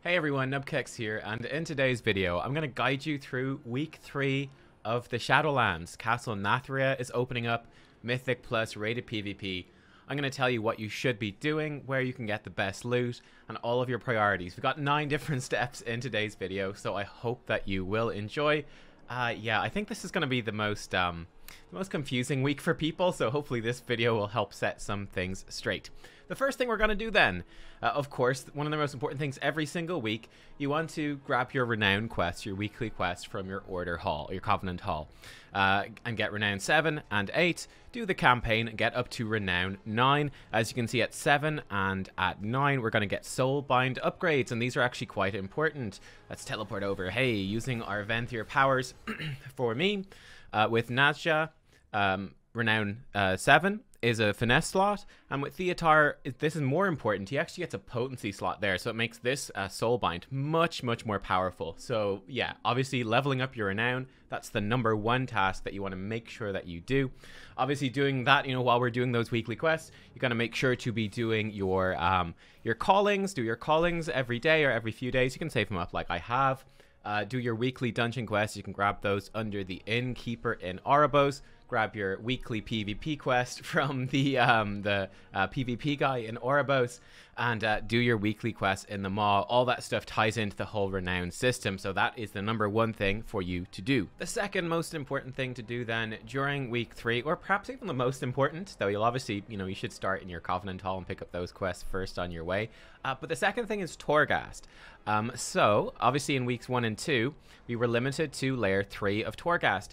Hey everyone, Nubkeks here, and in today's video, I'm going to guide you through week 3 of the Shadowlands. Castle Nathria is opening up, Mythic plus rated PvP. I'm going to tell you what you should be doing, where you can get the best loot, and all of your priorities. We've got 9 different steps in today's video, so I hope that you will enjoy. Yeah, I think this is going to be the most confusing week for people, so hopefully this video will help set some things straight. The first thing we're going to do then, of course, one of the most important things every single week, you want to grab your Renown quest, your weekly quest from your Order Hall, your Covenant Hall, and get Renown 7 and 8, do the campaign and get up to Renown 9. As you can see at 7 and at 9, we're going to get Soulbind upgrades, and these are actually quite important. Let's teleport over. Hey, using our Venthyr powers for me, with Nazja, Renown 7 is a finesse slot, and with Theotar, this is more important. He actually gets a potency slot there, so it makes this Soulbind much more powerful. So yeah, obviously leveling up your Renown, that's the #1 task that you want to make sure that you do. Obviously doing that, you know, while we're doing those weekly quests, you got to make sure to be doing your callings. Do your callings every day or every few days. You can save them up like I have. Do your weekly dungeon quests. You can grab those under the Innkeeper in Oribos. Grab your weekly PvP quest from the PvP guy in Oribos, and do your weekly quests in the Maw. All that stuff ties into the whole Renown system, so that is the #1 thing for you to do. The second most important thing to do then during week 3, or perhaps even the most important, though you'll obviously, you know, you should start in your Covenant Hall and pick up those quests first on your way. But the second thing is Torghast. So obviously in weeks 1 and 2, we were limited to layer 3 of Torghast.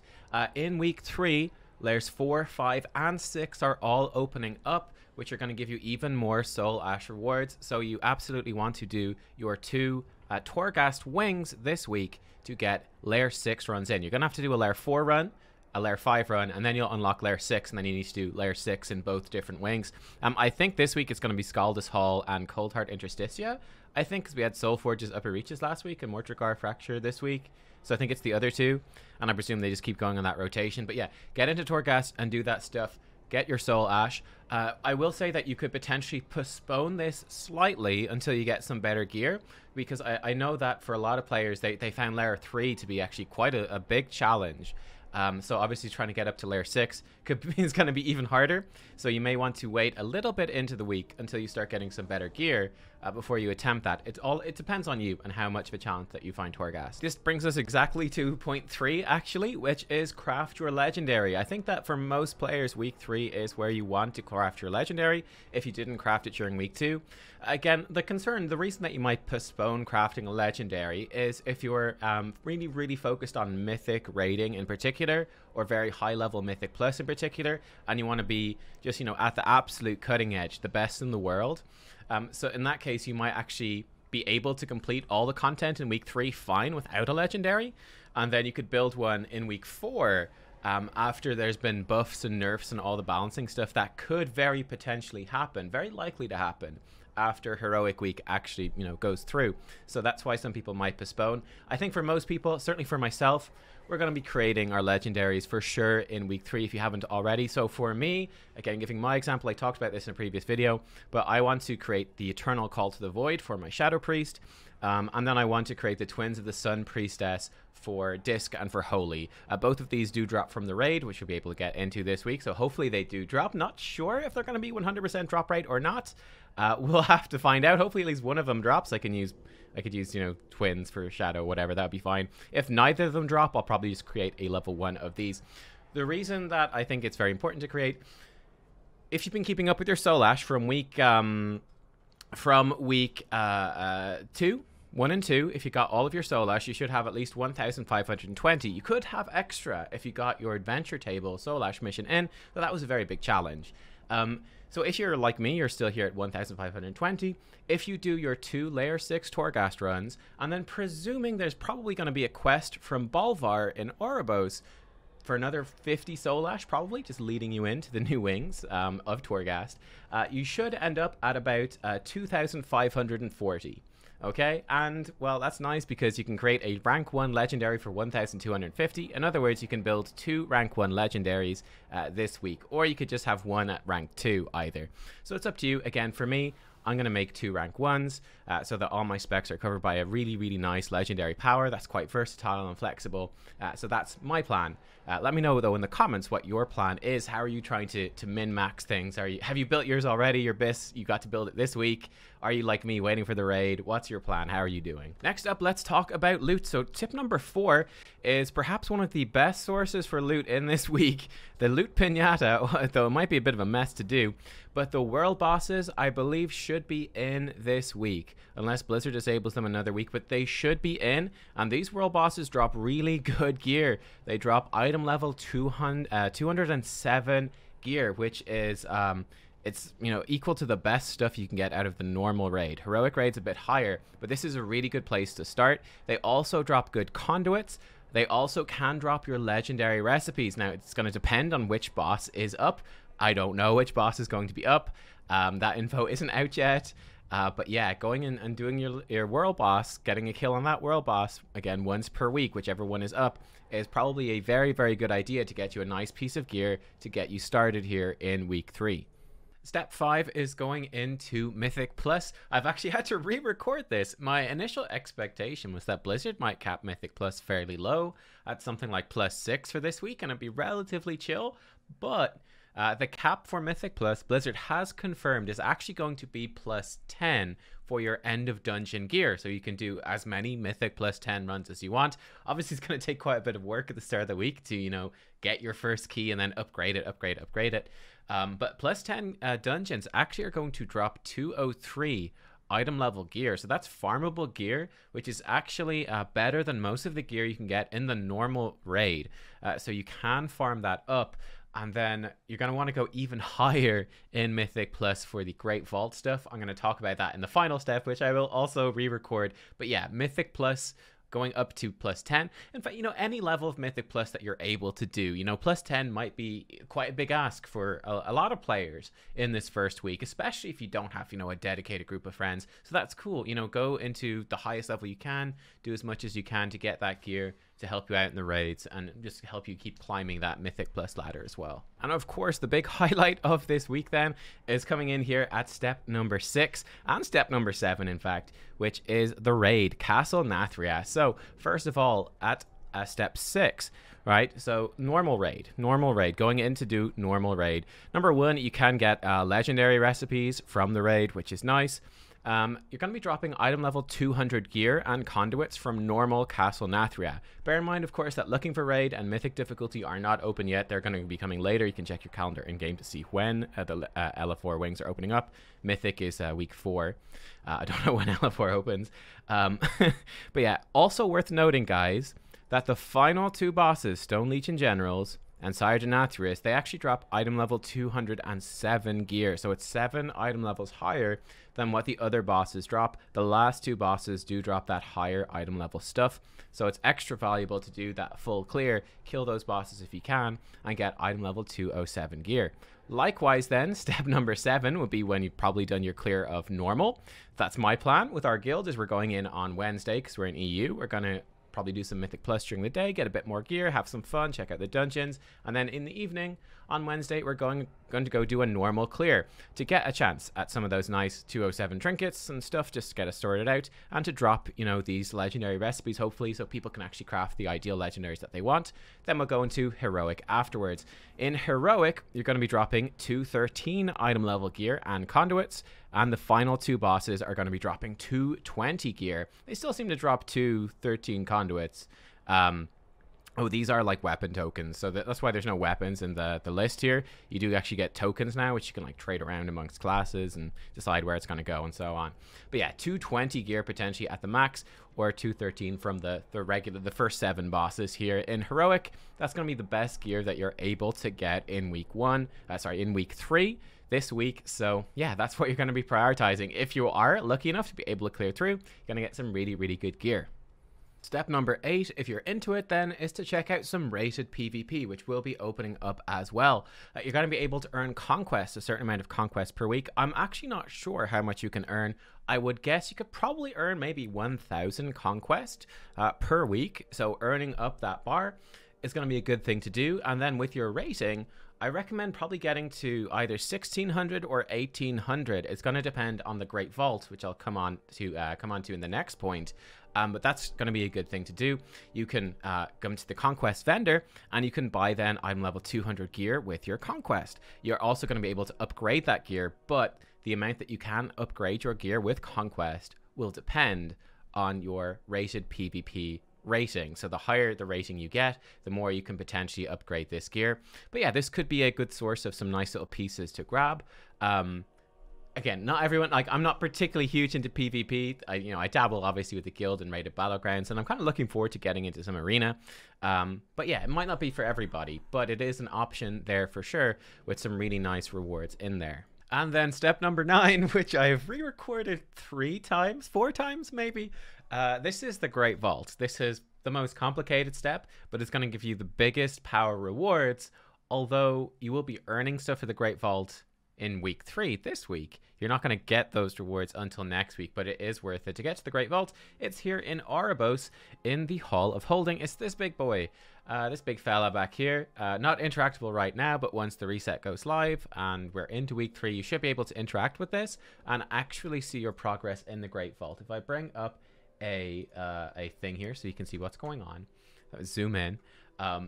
In week 3, layers 4, 5, and 6 are all opening up, which are going to give you even more Soul Ash rewards. So you absolutely want to do your 2 Torghast wings this week to get layer 6 runs in. You're going to have to do a layer 4 run, a layer 5 run, and then you'll unlock layer 6, and then you need to do layer 6 in both different wings. I think this week it's going to be Scaldus Hall and Coldheart Interstitia. I think because we had Soulforge's Upper Reaches last week and Mortrigar Fracture this week. So I think it's the other 2, and I presume they just keep going on that rotation. But yeah, get into Torghast and do that stuff. Get your Soul Ash. I will say that you could potentially postpone this slightly until you get some better gear, because I know that for a lot of players, they found layer 3 to be actually quite a big challenge. So obviously trying to get up to layer 6 is going to be even harder. So you may want to wait a little bit into the week until you start getting some better gear before you attempt that. It depends on you and how much of a challenge that you find Torghast. This brings us exactly to point 3 actually, which is craft your legendary. I think that for most players, week 3 is where you want to craft your legendary if you didn't craft it during week 2. Again, the reason that you might postpone crafting a legendary is if you're really focused on mythic raiding in particular, or very high level mythic plus in particular, and you want to be just, you know, at the absolute cutting edge, the best in the world. So in that case, you might actually be able to complete all the content in week 3 fine without a legendary, and then you could build one in week 4 after there's been buffs and nerfs and all the balancing stuff that could very potentially happen, very likely to happen after Heroic Week actually, you know, goes through. So that's why some people might postpone. I think for most people, certainly for myself, we're going to be creating our legendaries for sure in week 3 if you haven't already. So for me, again, giving my example, I talked about this in a previous video, but I want to create the Eternal Call to the Void for my Shadow Priest, and then I want to create the Twins of the Sun Priestess for Disc and for Holy. Both of these do drop from the raid, which we'll be able to get into this week, so hopefully they do drop. Not sure if they're going to be 100% drop rate or not. We'll have to find out. Hopefully at least one of them drops. I could use, you know, Twins for Shadow, whatever, that would be fine. If neither of them drop, I'll probably just create a level 1 of these. The reason that I think it's very important to create, if you've been keeping up with your Soul Ash from week 2, 1 and 2, if you got all of your Soul Ash, you should have at least 1,520. You could have extra if you got your Adventure Table Soul Ash mission in, but that was a very big challenge. So if you're like me, you're still here at 1,520. If you do your 2 layer 6 Torghast runs, and then presuming there's probably going to be a quest from Bolvar in Oribos for another 50 Soul Ash, probably, just leading you into the new wings of Torghast, you should end up at about 2,540. Okay, and well, that's nice because you can create a rank 1 legendary for 1,250. In other words, you can build 2 rank 1 legendaries this week, or you could just have one at rank 2 either. So it's up to you. Again, for me, I'm going to make 2 rank 1s so that all my specs are covered by a really nice legendary power that's quite versatile and flexible. So that's my plan. Let me know though in the comments what your plan is. How are you trying to min-max things? Have you built yours already? Your BIS, you got to build it this week? Are you like me waiting for the raid? What's your plan? How are you doing? Next up, let's talk about loot. So tip number 4 is perhaps one of the best sources for loot in this week. The loot pinata, though it might be a bit of a mess to do, but the world bosses I believe should be in this week, unless Blizzard disables them another week, but they should be in. And these world bosses drop really good gear. They drop item level 207 gear, which is it's, you know, equal to the best stuff you can get out of the normal raid. Heroic raid's a bit higher, but this is a really good place to start. They also drop good conduits. They also can drop your legendary recipes. Now, it's going to depend on which boss is up. I don't know which boss is going to be up. That info isn't out yet. But yeah, going in and doing your world boss, getting a kill on that world boss, again, once per week, whichever one is up, is probably a very good idea to get you a nice piece of gear to get you started here in week 3. Step 5 is going into Mythic Plus. I've actually had to re-record this. My initial expectation was that Blizzard might cap Mythic Plus fairly low at something like +6 for this week, and it'd be relatively chill. But the cap for Mythic Plus, Blizzard has confirmed, is actually going to be +10 for your end of dungeon gear. So you can do as many Mythic +10 runs as you want. Obviously, it's going to take quite a bit of work at the start of the week to, you know, get your first key and then upgrade it. But +10 dungeons actually are going to drop 203 item level gear. So that's farmable gear, which is actually better than most of the gear you can get in the normal raid. So you can farm that up. And then you're going to want to go even higher in Mythic Plus for the Great Vault stuff. I'm going to talk about that in the final step, which I will also re-record. But yeah, Mythic Plus going up to +10. In fact, you know, any level of Mythic Plus that you're able to do, you know, +10 might be quite a big ask for a lot of players in this first week, especially if you don't have, you know, a dedicated group of friends. So that's cool. You know, go into the highest level you can, do as much as you can to get that gear to help you out in the raids and just help you keep climbing that Mythic Plus ladder as well. And of course, the big highlight of this week then is coming in here at step number 6 and step number 7, in fact, which is the raid, Castle Nathria. So first of all, at step 6, right? So normal raid, going in to do normal raid. Number 1, you can get legendary recipes from the raid, which is nice. You're going to be dropping item level 200 gear and conduits from normal Castle Nathria. Bear in mind, of course, that looking for raid and mythic difficulty are not open yet. They're going to be coming later. You can check your calendar in game to see when the LF4 wings are opening up. Mythic is week 4. I don't know when LF4 opens. But yeah, also worth noting, guys, that the final 2 bosses, Stone Leech and Generals, and Sire Denathrius, they actually drop item level 207 gear. So it's 7 item levels higher than what the other bosses drop. The last 2 bosses do drop that higher item level stuff. So it's extra valuable to do that full clear, kill those bosses if you can, and get item level 207 gear. Likewise then, step number 7 would be when you've probably done your clear of normal. That's my plan with our guild, is we're going in on Wednesday because we're in EU. We're going to probably do some Mythic Plus during the day, get a bit more gear, have some fun, check out the dungeons, and then in the evening on Wednesday we're going to go do a normal clear to get a chance at some of those nice 207 trinkets and stuff, just to get us sorted out, and to drop, you know, these legendary recipes hopefully, so people can actually craft the ideal legendaries that they want. Then we'll go into heroic afterwards. In heroic, you're going to be dropping 213 item level gear and conduits, and the final 2 bosses are going to be dropping 220 gear. They still seem to drop 213 conduits. Oh, these are like weapon tokens, so that's why there's no weapons in the list here. You do actually get tokens now, which you can like trade around amongst classes and decide where it's going to go and so on. But yeah, 220 gear potentially at the max, or 213 from the first 7 bosses here in heroic. That's going to be the best gear that you're able to get in week 3 this week. So yeah, that's what you're going to be prioritizing. If you are lucky enough to be able to clear through, you're going to get some really good gear. Step number 8, if you're into it then, is to check out some rated PvP, which will be opening up as well. You're going to be able to earn conquest, a certain amount of conquest per week. I'm actually not sure how much you can earn. I would guess you could probably earn maybe 1,000 conquest per week. So earning up that bar is going to be a good thing to do. And then with your rating, I recommend probably getting to either 1600 or 1800. It's going to depend on the Great Vault, which I'll come on to in the next point. But that's going to be a good thing to do. You can come to the Conquest vendor, and you can buy then item level 200 gear with your Conquest. You're also going to be able to upgrade that gear, but the amount that you can upgrade your gear with Conquest will depend on your rated PvP rating. So the higher the rating you get, the more you can potentially upgrade this gear. But yeah, this could be a good source of some nice little pieces to grab. Again, not everyone, like, I'm not particularly huge into PvP. I dabble obviously with the guild and rated battlegrounds, and I'm kind of looking forward to getting into some arena. But yeah, it might not be for everybody, but it is an option there for sure, with some really nice rewards in there. And then step number 9, which I've re-recorded 4 times maybe. This is the Great Vault. This is the most complicated step, but it's going to give you the biggest power rewards, although you will be earning stuff for the Great Vault in week 3 this week. You're not going to get those rewards until next week, but it is worth it to get to the Great Vault. It's here in Oribos in the Hall of Holding. It's this big boy, this big fella back here. Not interactable right now, but once the reset goes live and we're into week 3, you should be able to interact with this and actually see your progress in the Great Vault. If I bring up a thing here so you can see what's going on, zoom in.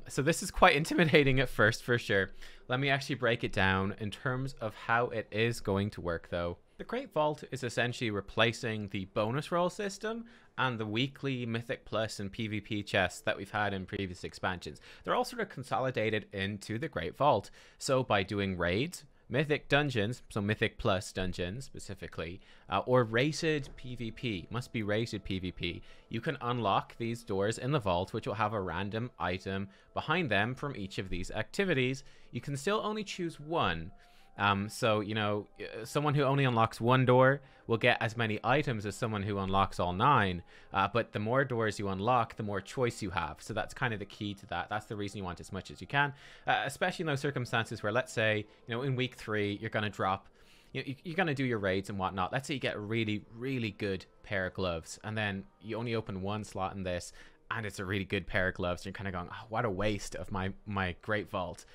So this is quite intimidating at first, for sure. Let me actually break it down in terms of how it is going to work, though. The Great Vault is essentially replacing the bonus roll system and the weekly Mythic Plus and PvP chests that we've had in previous expansions. They're all sort of consolidated into the Great Vault. So by doing raids, Mythic dungeons, so Mythic Plus dungeons specifically, or rated PvP, must be rated PvP, you can unlock these doors in the vault, which will have a random item behind them from each of these activities. You can still only choose one. So, you know, someone who only unlocks one door will get as many items as someone who unlocks all 9. But the more doors you unlock, the more choice you have. So that's kind of the key to that. That's the reason you want as much as you can, especially in those circumstances where, let's say, you know, in week 3, you're going to drop, you're going to do your raids and whatnot. Let's say you get a really, really good pair of gloves, and then you only open one slot in this, and it's a really good pair of gloves. And you're kind of going, oh, what a waste of my Great Vault.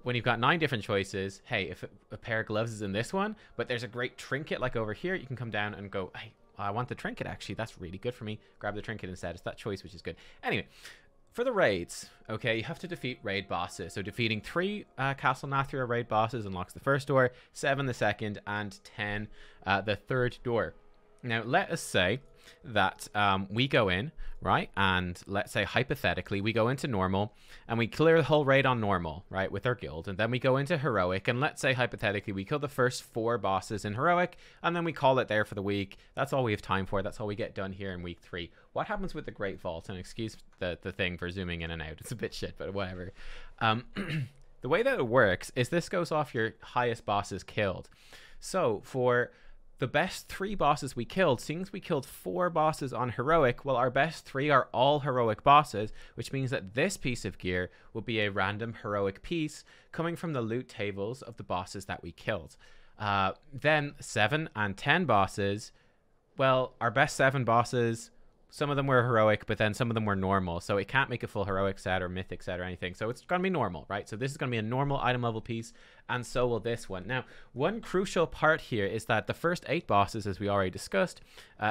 When you've got 9 different choices, hey, if a pair of gloves is in this one, but there's a great trinket like over here, you can come down and go, hey, I want the trinket, actually. That's really good for me. Grab the trinket instead. It's that choice, which is good. Anyway, for the raids, okay, you have to defeat raid bosses. So defeating 3 Castle Nathria raid bosses unlocks the first door, 7 the second, and 10 the third door. Now, let us say that we go in, right, and let's say hypothetically we go into normal and we clear the whole raid on normal, right, with our guild, and then we go into heroic, and let's say hypothetically we kill the first 4 bosses in heroic, and then we call it there for the week. That's all we have time for. That's all we get done here in week 3. What happens with the Great Vault? And excuse the thing for zooming in and out, it's a bit shit, but whatever. The way that it works is this goes off your highest bosses killed. So for the best 3 bosses we killed, seeing as we killed 4 bosses on heroic, well, our best 3 are all heroic bosses, which means that this piece of gear will be a random heroic piece coming from the loot tables of the bosses that we killed. Then 7 and 10 bosses, well, our best 7 bosses, some of them were heroic, but then some of them were normal. So it can't make a full heroic set or mythic set or anything. So it's going to be normal, right? So this is going to be a normal item level piece, and so will this one. Now, one crucial part here is that the first 8 bosses, as we already discussed,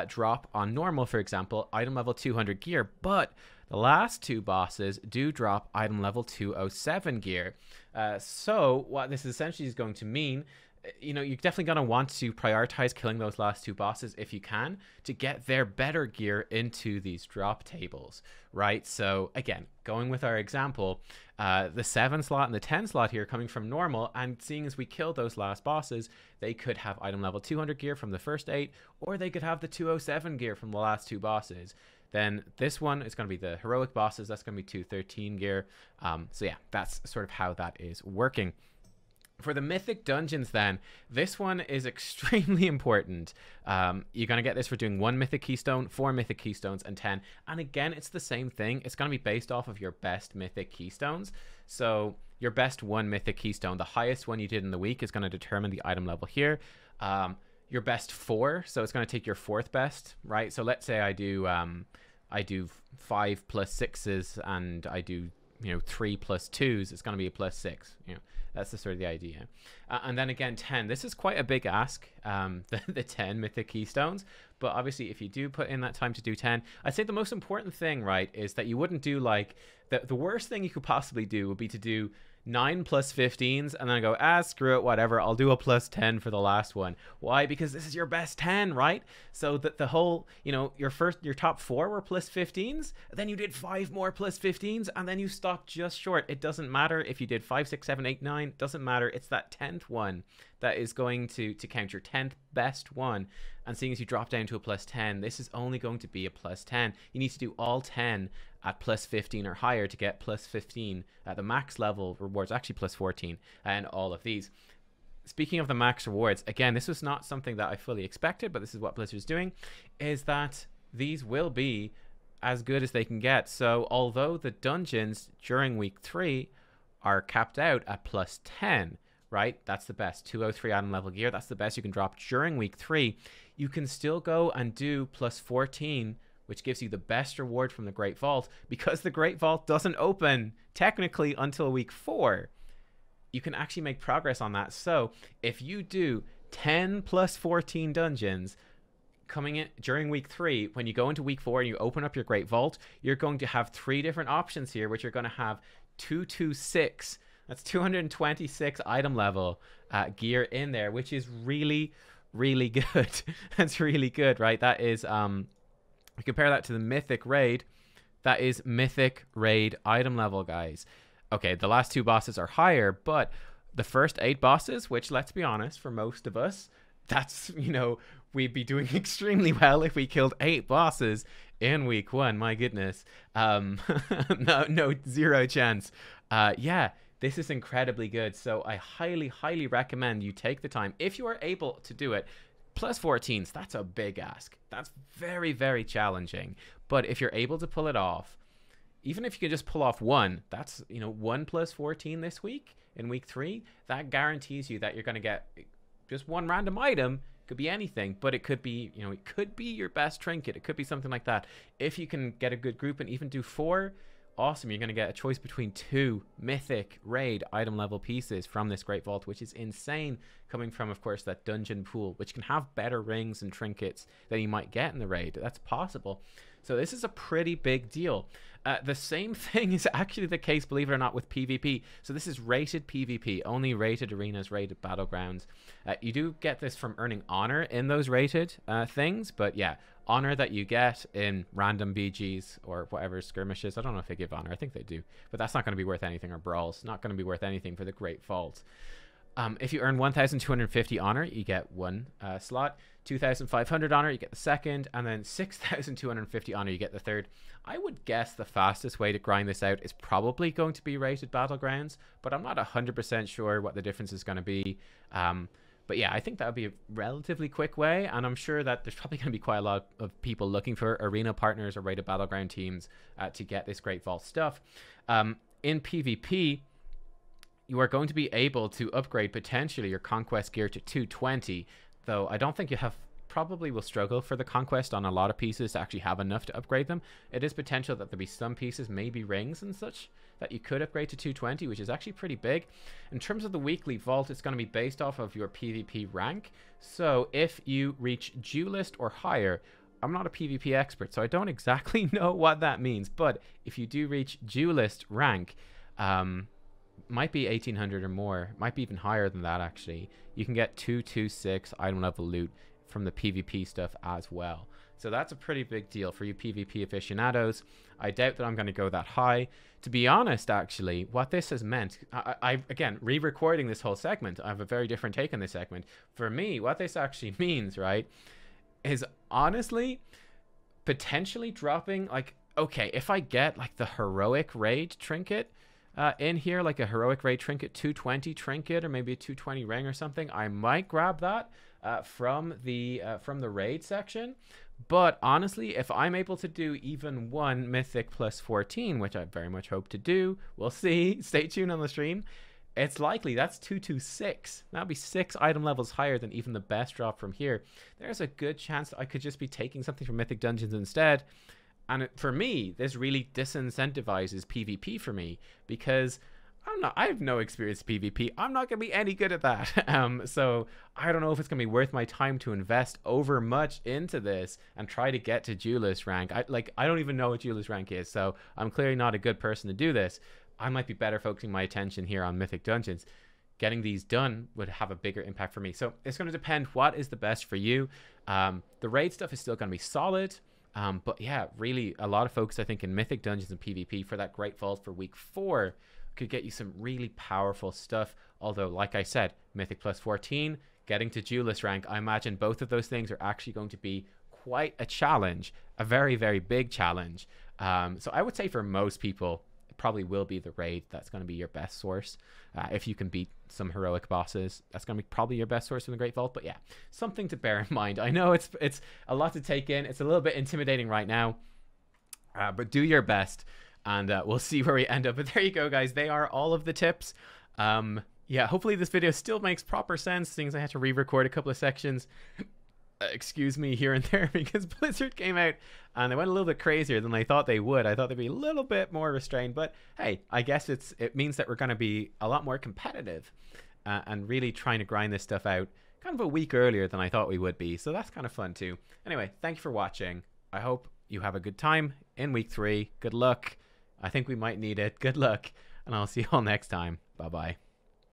drop on normal, for example, item level 200 gear. But the last 2 bosses do drop item level 207 gear. So what this essentially is going to mean, you know, you're definitely going to want to prioritize killing those last 2 bosses if you can to get their better gear into these drop tables, right? So again, going with our example, the 7 slot and the 10 slot here coming from normal, and seeing as we kill those last bosses, they could have item level 200 gear from the first 8, or they could have the 207 gear from the last 2 bosses. Then this one is going to be the heroic bosses. That's going to be 213 gear. So yeah, that's sort of how that is working. For the mythic dungeons then, this one is extremely important. You're going to get this for doing 1 mythic keystone, 4 mythic keystones, and 10. And again, it's the same thing. It's going to be based off of your best mythic keystones. So your best 1 mythic keystone, the highest one you did in the week, is going to determine the item level here. Your best 4, so it's going to take your 4th best, right? So let's say I do 5 plus 6s, and I do you know, 3 plus 2s, it's going to be a plus 6. You know, that's the sort of the idea. And then again, 10. This is quite a big ask, the 10 mythic keystones. But obviously, if you do put in that time to do 10, I'd say the most important thing, right, is that you wouldn't do like the worst thing you could possibly do would be to do 9 plus 15s and then go, screw it, whatever, I'll do a plus 10 for the last one. Why? Because this is your best 10, right? So that the whole, you know, your top 4 were plus 15s, then you did 5 more plus 15s, and then you stopped just short. It doesn't matter if you did 5, 6, 7, 8, 9, doesn't matter. It's that 10th one that is going to count, your 10th best one. And seeing as you drop down to a plus 10, this is only going to be a plus 10. You need to do all 10 at plus 15 or higher to get plus 15 at the max level rewards, actually plus 14, and all of these. Speaking of the max rewards, again, this was not something that I fully expected, but this is what Blizzard's doing, is that these will be as good as they can get. So although the dungeons during week 3 are capped out at plus 10, right? That's the best. 203 item level gear. That's the best you can drop during week 3. You can still go and do plus 14, which gives you the best reward from the Great Vault, because the Great Vault doesn't open technically until week 4. You can actually make progress on that. So if you do 10 plus 14 dungeons coming in during week 3, when you go into week 4 and you open up your Great Vault, you're going to have 3 different options here, which are going to have 226. That's 226 item level gear in there, which is really, really good. That's really good, right? That is, we compare that to the Mythic Raid. That is Mythic Raid item level, guys. Okay, the last 2 bosses are higher, but the first 8 bosses, which, let's be honest, for most of us, that's, you know, we'd be doing extremely well if we killed 8 bosses in week 1. My goodness. No, zero chance. Yeah. This is incredibly good, so I highly, highly recommend you take the time, if you are able to do it. Plus 14s, that's a big ask. That's very, very challenging. But if you're able to pull it off, even if you can just pull off 1, that's, you know, 1 plus 14 this week, in week 3, that guarantees you that you're going to get just 1 random item. Could be anything, but it could be, you know, it could be your best trinket. It could be something like that. If you can get a good group and even do 4, awesome. You're going to get a choice between 2 mythic raid item level pieces from this Great Vault, which is insane, coming from, of course, that dungeon pool, which can have better rings and trinkets than you might get in the raid. That's possible. So this is a pretty big deal. The same thing is actually the case, believe it or not, with PvP. So this is rated PvP, only rated arenas, rated battlegrounds. You do get this from earning honor in those rated things, but yeah, honor that you get in random BGs or whatever skirmishes. I don't know if they give honor. I think they do, but that's not going to be worth anything, or brawls. Not going to be worth anything for the Great Vault. If you earn 1,250 honor, you get 1 slot. 2,500 honor, you get the second, and then 6,250 honor, you get the third. I would guess the fastest way to grind this out is probably going to be rated battlegrounds, but I'm not 100% sure what the difference is going to be. But yeah, I think that would be a relatively quick way, and I'm sure that there's probably going to be quite a lot of people looking for arena partners or rated battleground teams to get this Great Vault stuff. In PvP, you are going to be able to upgrade potentially your Conquest gear to 220, though I don't think you have, probably will struggle for the Conquest on a lot of pieces to actually have enough to upgrade them. It is potential that there'll be some pieces, maybe rings and such, that you could upgrade to 220, which is actually pretty big. In terms of the weekly vault, it's going to be based off of your PvP rank. So if you reach Duelist or higher, I'm not a PvP expert, so I don't exactly know what that means, but if you do reach Duelist rank, might be 1,800 or more, might be even higher than that actually, you can get 226 item level loot from the PvP stuff as well. So that's a pretty big deal for you PvP aficionados. I doubt that I'm going to go that high. To be honest, actually, what this has meant, I again, re-recording this whole segment, I have a very different take on this segment. For me, what this actually means, right, is honestly potentially dropping, like, okay, if I get like the heroic raid trinket in here, like a heroic raid trinket, 220 trinket, or maybe a 220 ring or something, I might grab that from the raid section. But honestly, if I'm able to do even 1 mythic plus 14, which I very much hope to do, we'll see, stay tuned on the stream, it's likely that's 226. That'll be 6 item levels higher than even the best drop from here. There's a good chance that I could just be taking something from Mythic Dungeons instead, And for me, this really disincentivizes PvP for me, because I have no experience in PvP. I'm not going to be any good at that. So I don't know if it's going to be worth my time to invest over much into this and try to get to duelist rank. I don't even know what duelist rank is, so I'm clearly not a good person to do this. I might be better focusing my attention here on Mythic Dungeons. Getting these done would have a bigger impact for me. So it's going to depend what is the best for you. The raid stuff is still going to be solid. But yeah, really a lot of focus, I think, in Mythic Dungeons and PvP for that Great Vault for week 4 could get you some really powerful stuff. Although, like I said, Mythic plus 14, getting to duelist rank, I imagine both of those things are actually going to be quite a challenge, a very, very big challenge. So I would say for most people, it probably will be the raid that's going to be your best source. If you can beat some heroic bosses, that's going to be probably your best source in the Great Vault. But yeah, something to bear in mind. I know it's a lot to take in. It's a little bit intimidating right now, but do your best, and we'll see where we end up. But there you go, guys. They are all of the tips. Yeah, hopefully this video still makes proper sense, seeing as I had to re-record a couple of sections. Excuse me, here and there, because Blizzard came out and they went a little bit crazier than I thought they would. I thought they'd be a little bit more restrained, but hey, I guess it means that we're going to be a lot more competitive and really trying to grind this stuff out kind of a week earlier than I thought we would be. So that's kind of fun too. Anyway, thank you for watching. I hope you have a good time in week 3. Good luck. I think we might need it. Good luck, and I'll see you all next time. Bye bye.